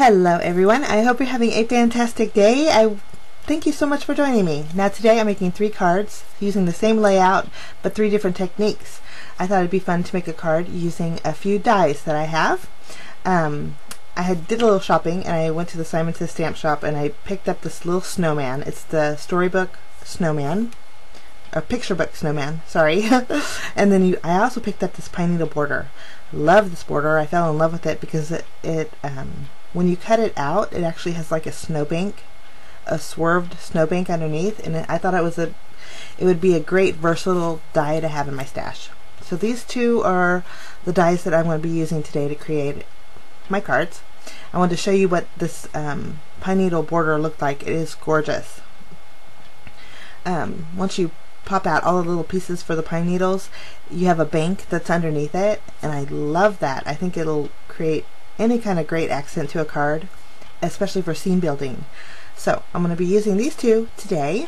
Hello everyone, I hope you're having a fantastic day. I thank you so much for joining me. Now today I'm making 3 cards using the same layout but 3 different techniques. I thought it'd be fun to make a card using a few dies that I have. I did a little shopping and I went to the C&CT stamp shop and I picked up this little snowman. It's the storybook snowman, or picture book snowman, sorry. And then I also picked up this pine needle border. Love this border. I fell in love with it because it when you cut it out, it actually has like a snowbank, a swerved snowbank underneath, and I thought it would be a great versatile die to have in my stash. So these 2 are the dies that I'm going to be using today to create my cards. I wanted to show you what this pine needle border looked like. It is gorgeous. Once you pop out all the little pieces for the pine needles, you have a bank that's underneath it, and I love that. I think it'll create any kind of great accent to a card, especially for scene building. So I'm going to be using these 2 today.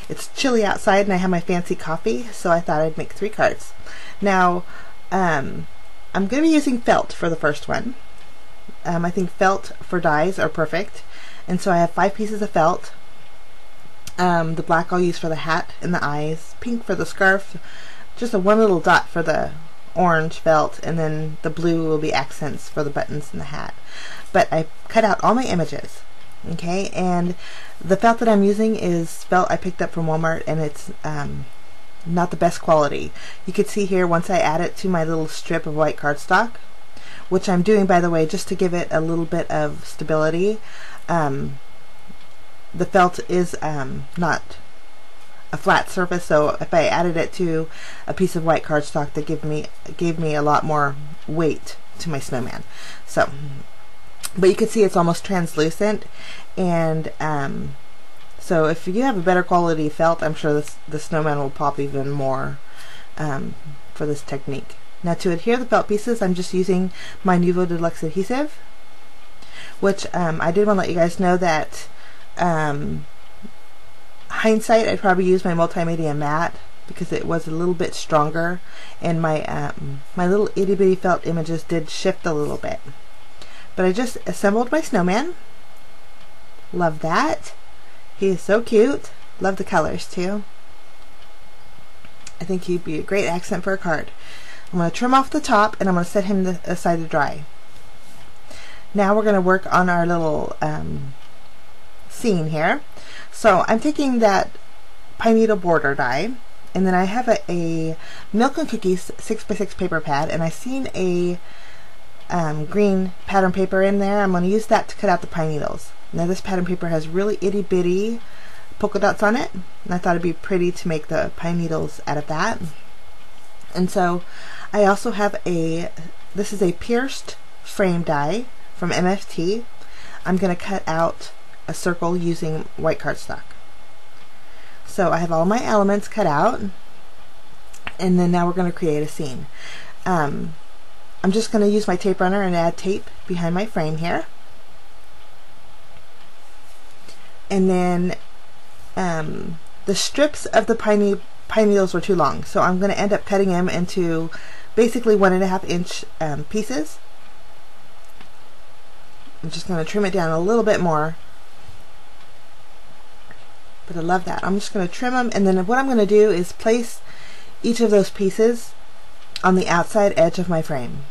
It's chilly outside and I have my fancy coffee, so I thought I'd make 3 cards. Now I'm going to be using felt for the first one. I think felt for dies are perfect, and so I have 5 pieces of felt. The black I'll use for the hat and the eyes, pink for the scarf, just one little dot for the orange felt, and then the blue will be accents for the buttons and the hat. But I cut out all my images, okay, and the felt that I'm using is felt I picked up from Walmart, and it's not the best quality. You can see here, once I add it to my little strip of white cardstock, which I'm doing, by the way, just to give it a little bit of stability. The felt is not a flat surface, so if I added it to a piece of white cardstock, that gave me a lot more weight to my snowman. So, but you can see it's almost translucent, and so if you have a better quality felt, I'm sure the snowman will pop even more for this technique. Now to adhere the felt pieces, I'm just using my Nuvo Deluxe adhesive, which I did want to let you guys know that hindsight, I'd probably use my multimedia matte because it was a little bit stronger, and my my little itty bitty felt images did shift a little bit. But I just assembled my snowman. Love that. He is so cute. Love the colors too. I think he'd be a great accent for a card. I'm going to trim off the top and I'm going to set him aside to dry. Now we're going to work on our little scene here. So I'm taking that pine needle border die, and then I have a Milk and Cookies 6x6 paper pad, and I've seen a green pattern paper in there. I'm going to use that to cut out the pine needles. Now this pattern paper has really itty bitty polka dots on it, and I thought it'd be pretty to make the pine needles out of that. And so I also have this is a pierced frame die from MFT. I'm going to cut out a circle using white cardstock. So I have all my elements cut out, and then now we're going to create a scene. I'm just going to use my tape runner and add tape behind my frame here, and then the strips of the pine needles were too long, so I'm going to end up cutting them into basically 1.5 inch pieces. I'm just going to trim it down a little bit more. But I love that. I'm just going to trim them, and then what I'm going to do is place each of those pieces on the outside edge of my frame.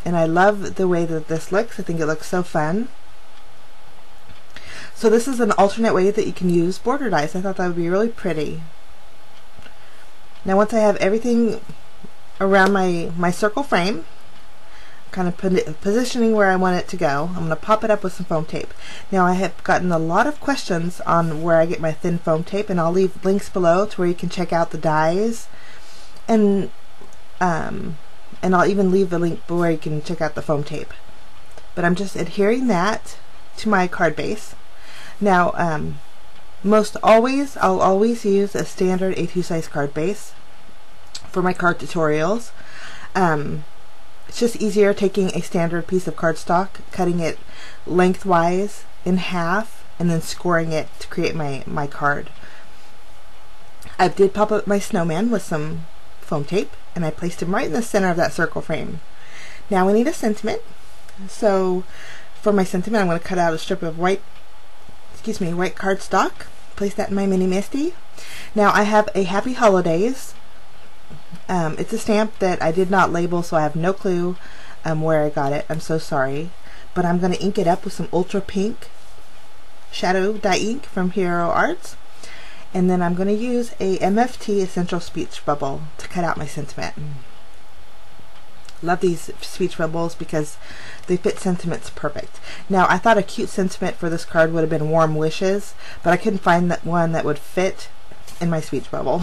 And I love the way that this looks. I think it looks so fun. So this is an alternate way that you can use border dies. I thought that would be really pretty. Now once I have everything around my circle frame, kind of positioning where I want it to go, I'm going to pop it up with some foam tape. Now I have gotten a lot of questions on where I get my thin foam tape, and I'll leave links below to where you can check out the dies, and I'll even leave a link where you can check out the foam tape. But I'm just adhering that to my card base. Now I'll always use a standard A2 size card base for my card tutorials. It's just easier taking a standard piece of cardstock, cutting it lengthwise in half, and then scoring it to create my card. I did pop up my snowman with some foam tape, and I placed him right in the center of that circle frame. Now we need a sentiment. So for my sentiment, I'm going to cut out a strip of white cardstock. Place that in my mini Misty. Now I have a Happy Holidays. It's a stamp that I did not label, so I have no clue where I got it. I'm so sorry. But I'm going to ink it up with some ultra pink shadow dye ink from Hero Arts. And then I'm going to use a MFT Essential Speech Bubble to cut out my sentiment. Love these speech bubbles because they fit sentiments perfect. Now I thought a cute sentiment for this card would have been Warm Wishes, but I couldn't find that one that would fit in my speech bubble.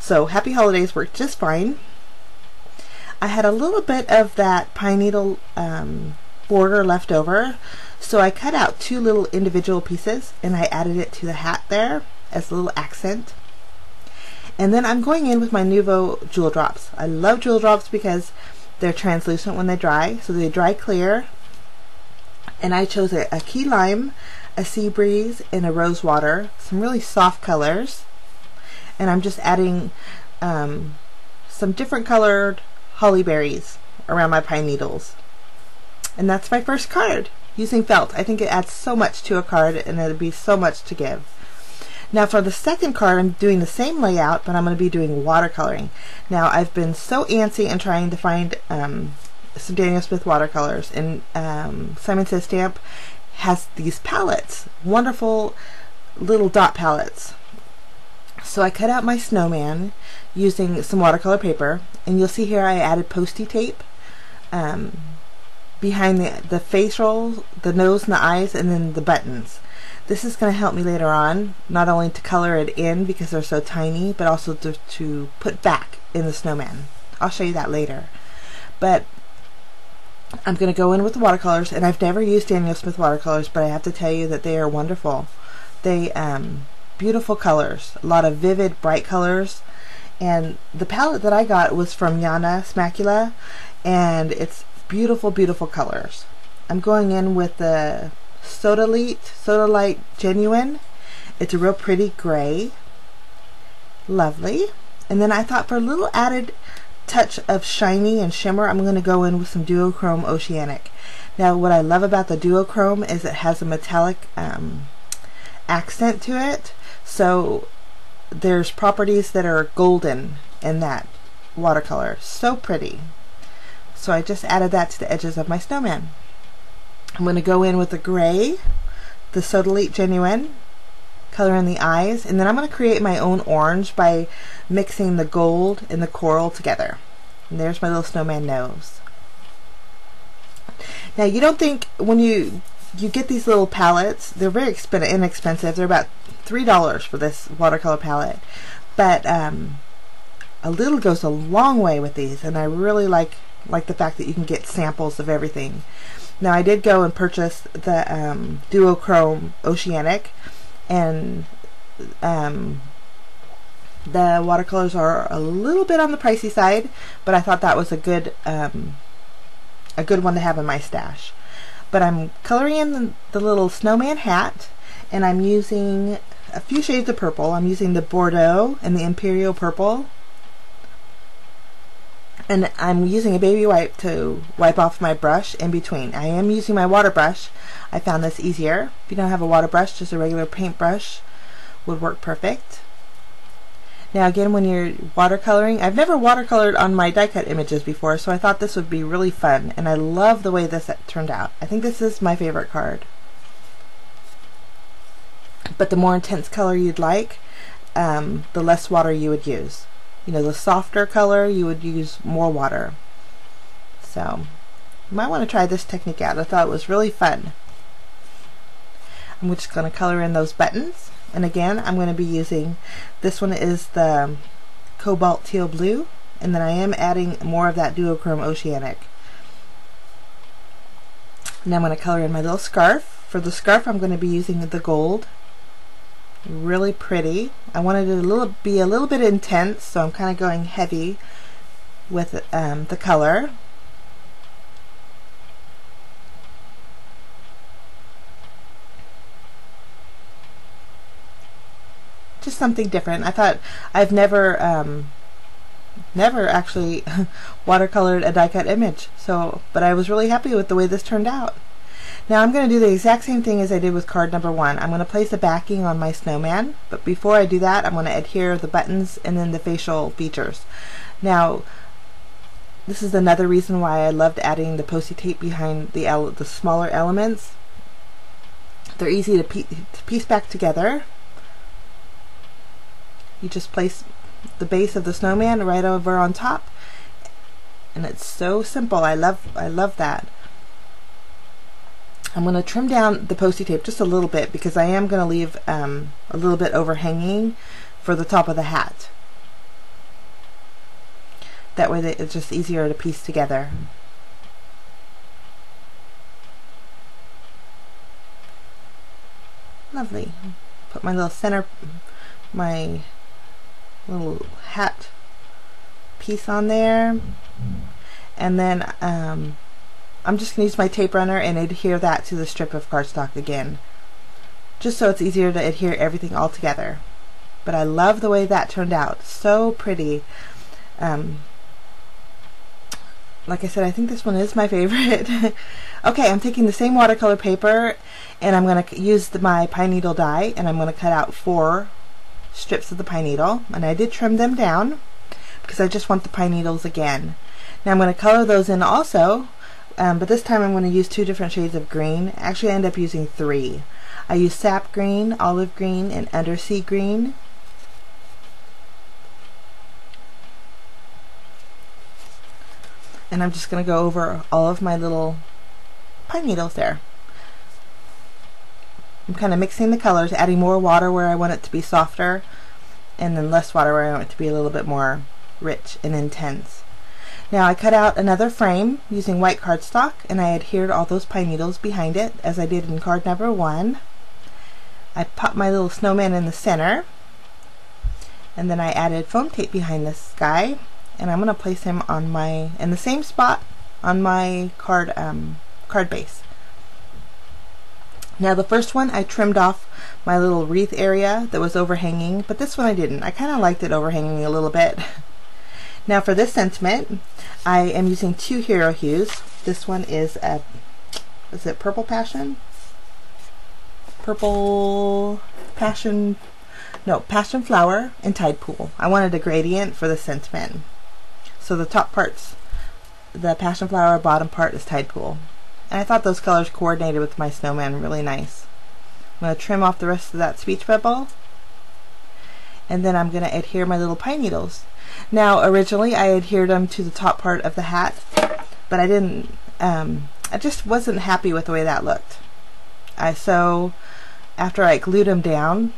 So Happy Holidays worked just fine. I had a little bit of that pine needle border left over, so I cut out 2 little individual pieces and I added it to the hat there as a little accent. And then I'm going in with my Nuvo Jewel Drops. I love Jewel Drops because they're translucent when they dry, so they dry clear. And I chose a Key Lime, a Sea Breeze, and a Rose Water. Some really soft colors. And I'm just adding some different colored holly berries around my pine needles. And that's my first card, using felt. I think it adds so much to a card, and it'll be so much to give. Now for the second card, I'm doing the same layout, but I'm going to be doing watercoloring. Now I've been so antsy and trying to find some Daniel Smith watercolors, and Simon Says Stamp has these palettes, wonderful little dot palettes. So I cut out my snowman using some watercolor paper, and you'll see here I added Post-it tape behind the facial, the nose and the eyes, and then the buttons. This is going to help me later on, not only to color it in because they're so tiny, but also to put back in the snowman. I'll show you that later. But I'm going to go in with the watercolors, and I've never used Daniel Smith watercolors, but I have to tell you that they are wonderful. They beautiful colors, a lot of vivid, bright colors. And the palette that I got was from Yana Smakula, and it's beautiful, beautiful colors. I'm going in with the Soda Light Genuine. It's a real pretty gray. Lovely. And then I thought for a little added touch of shiny and shimmer, I'm going to go in with some Duochrome Oceanic. Now what I love about the Duochrome is it has a metallic accent to it. So there's properties that are golden in that watercolor. So pretty. So I just added that to the edges of my snowman. I'm going to go in with the gray, the Soda Light Genuine, color in the eyes, and then I'm going to create my own orange by mixing the gold and the coral together. And there's my little snowman nose. Now you don't think when you get these little palettes, they're very inexpensive. They're about $3 for this watercolor palette, but a little goes a long way with these, and I really like the fact that you can get samples of everything. Now I did go and purchase the Duochrome Oceanic, and the watercolors are a little bit on the pricey side, but I thought that was a good one to have in my stash. But I'm coloring in the little snowman hat, and I'm using a few shades of purple. I'm using the Bordeaux and the Imperial Purple. And I'm using a baby wipe to wipe off my brush in between. I am using my water brush. I found this easier. If you don't have a water brush, just a regular paintbrush would work perfect. Now again, when you're watercoloring, I've never watercolored on my die cut images before, so I thought this would be really fun, and I love the way this turned out. I think this is my favorite card. But the more intense color you'd like, the less water you would use. You know, the softer color, you would use more water. So, you might want to try this technique out. I thought it was really fun. I'm just going to color in those buttons. And again, I'm going to be using, this one is the Cobalt Teal Blue. And then I am adding more of that Duochrome Oceanic. Now I'm going to color in my little scarf. For the scarf, I'm going to be using the gold. Really pretty. I wanted it to be a little bit intense, so I'm kind of going heavy with the color. Just something different. I thought I've never actually watercolored a die cut image, but I was really happy with the way this turned out. Now I'm going to do the exact same thing as I did with card number 1. I'm going to place a backing on my snowman, but before I do that, I'm going to adhere the buttons and then the facial features. Now, this is another reason why I loved adding the Post-it tape behind the smaller elements. They're easy to piece back together. You just place the base of the snowman right over on top, and it's so simple. I love that. I'm going to trim down the Post-it tape just a little bit because I am going to leave a little bit overhanging for the top of the hat. That way it's just easier to piece together. Lovely. Put my little my little hat piece on there, and then I'm just going to use my tape runner and adhere that to the strip of cardstock again, just so it's easier to adhere everything all together. But I love the way that turned out. So pretty. Like I said, I think this one is my favorite. Okay, I'm taking the same watercolor paper and I'm going to use my pine needle die, and I'm going to cut out 4 strips of the pine needle, and I did trim them down because I just want the pine needles again. Now I'm going to color those in also, but this time I'm going to use 2 different shades of green. Actually I end up using 3. I use sap green, olive green, and undersea green. And I'm just going to go over all of my little pine needles there. I'm kind of mixing the colors, adding more water where I want it to be softer, and then less water where I want it to be a little bit more rich and intense. Now I cut out another frame using white cardstock, and I adhered all those pine needles behind it as I did in card number 1. I popped my little snowman in the center, and then I added foam tape behind this guy, and I'm going to place him on in the same spot on my card base. Now the first one I trimmed off my little wreath area that was overhanging, but this one I didn't. I kind of liked it overhanging a little bit. Now for this sentiment, I am using 2 hero hues. This one is it Purple Passion? Purple Passion, no, Passion Flower and Tide Pool. I wanted a gradient for the sentiment. So the top part's the Passion Flower, bottom part is Tide Pool. And I thought those colors coordinated with my snowman really nice. I'm going to trim off the rest of that speech bubble, and then I'm going to adhere my little pine needles. Now originally I adhered them to the top part of the hat, but I didn't, I just wasn't happy with the way that looked. So after I glued them down,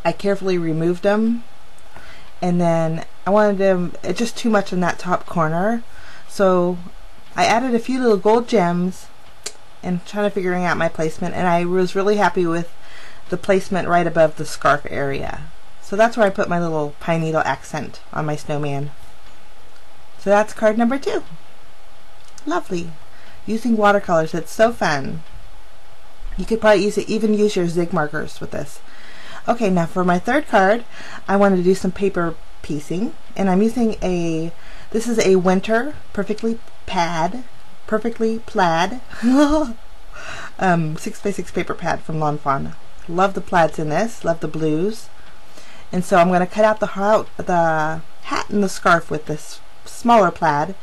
I carefully removed them, and then I wanted them just too much in that top corner, so I added a few little gold gems and trying to figuring out my placement, and I was really happy with the placement right above the scarf area. So that's where I put my little pine needle accent on my snowman. So that's card number 2. Lovely. Using watercolors, it's so fun. You could probably even use your zig markers with this. Okay, now for my third card, I wanted to do some paper piecing, and I'm using this is a winter perfectly plaid 6x6 paper pad from Lawn Fawn. Love the plaids in this, love the blues. And so I'm going to cut out the hat and the scarf with this smaller plaid,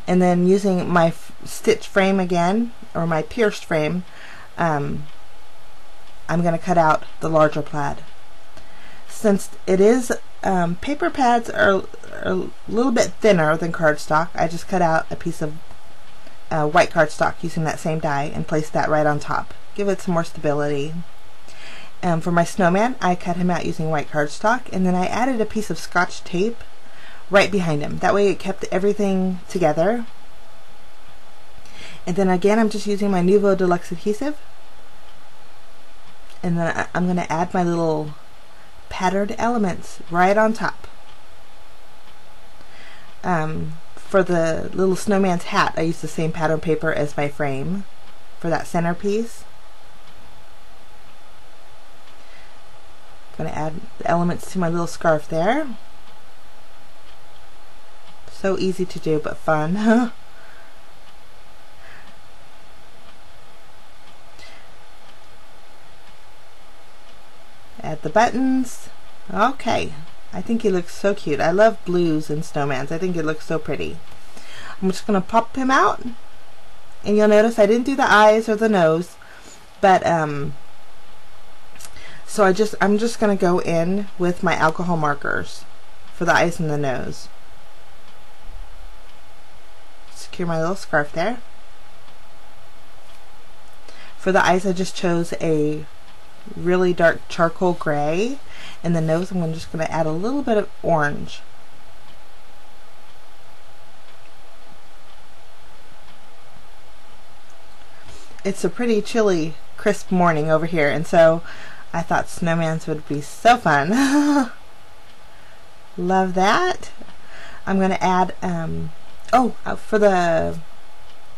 and then using my stitch frame again, or my pierced frame, I'm going to cut out the larger plaid. Since it is paper pads are a little bit thinner than cardstock, I just cut out a piece of white cardstock using that same die and placed that right on top. Give it some more stability. For my snowman, I cut him out using white cardstock, and then I added a piece of Scotch tape right behind him. That way it kept everything together. And then again, I'm just using my Nuvo Deluxe adhesive, and then I'm going to add my little patterned elements right on top. For the little snowman's hat, I used the same pattern paper as my frame for that centerpiece. I'm going to add the elements to my little scarf there. So easy to do, but fun. Add the buttons. Okay, I think he looks so cute. I love blues and snowmans. I think it looks so pretty. I'm just going to pop him out, and you'll notice I didn't do the eyes or the nose, but so I'm just going to go in with my alcohol markers for the eyes and the nose. Secure my little scarf there. For the eyes, I just chose a really dark charcoal gray, and the nose I'm just going to add a little bit of orange. It's a pretty chilly, crisp morning over here, and so I thought snowmans would be so fun. Love that. I'm going to add, for the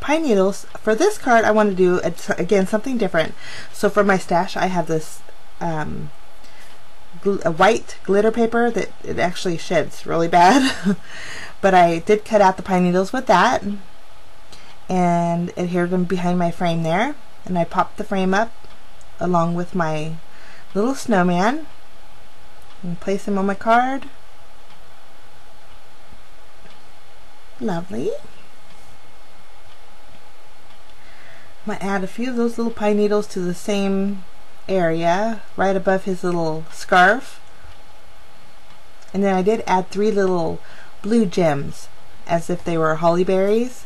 pine needles, for this card I want to do, again, something different. So for my stash, I have this a white glitter paper that it actually sheds really bad. But I did cut out the pine needles with that and adhered them behind my frame there, and I popped the frame up along with my little snowman and place him on my card. Lovely. I'm going to add a few of those little pine needles to the same area right above his little scarf, and then I did add 3 little blue gems as if they were holly berries.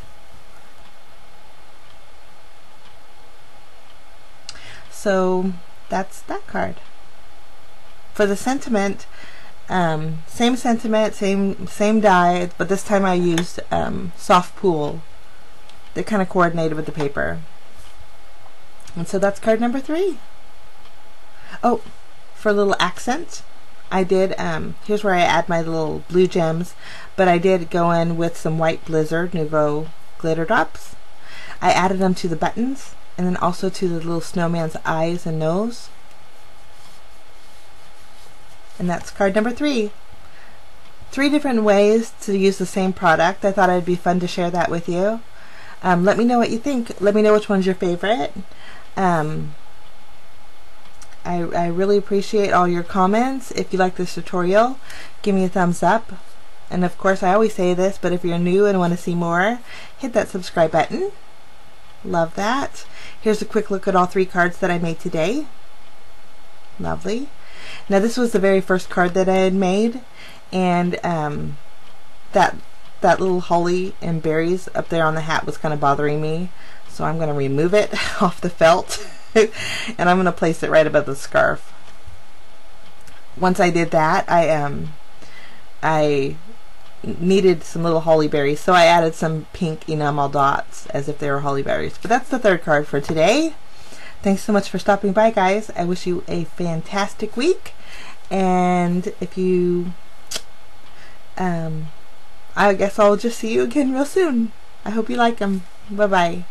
So that's that card. For the sentiment, same sentiment, same die, but this time I used soft pool that kind of coordinated with the paper. And so that's card number 3. Oh, for a little accent, I did, here's where I add my little blue gems, but I did go in with some white Blizzard Nouveau glitter drops. I added them to the buttons, and then also to the little snowman's eyes and nose. And that's card number 3. 3 different ways to use the same product. I thought it'd be fun to share that with you. Let me know what you think. Let me know which one's your favorite. I really appreciate all your comments. If you like this tutorial, give me a thumbs up. And of course, I always say this, but if you're new and want to see more, hit that subscribe button. Love that. Here's a quick look at all 3 cards that I made today. Lovely. Now this was the very first card that I had made, and that little holly and berries up there on the hat was kind of bothering me, so I'm going to remove it off the felt and I'm going to place it right above the scarf. Once I did that, I needed some little holly berries, so I added some pink enamel dots as if they were holly berries. But that's the 3rd card for today. Thanks so much for stopping by, guys. I wish you a fantastic week, and if you I guess I'll just see you again real soon. I hope you like them. Bye bye.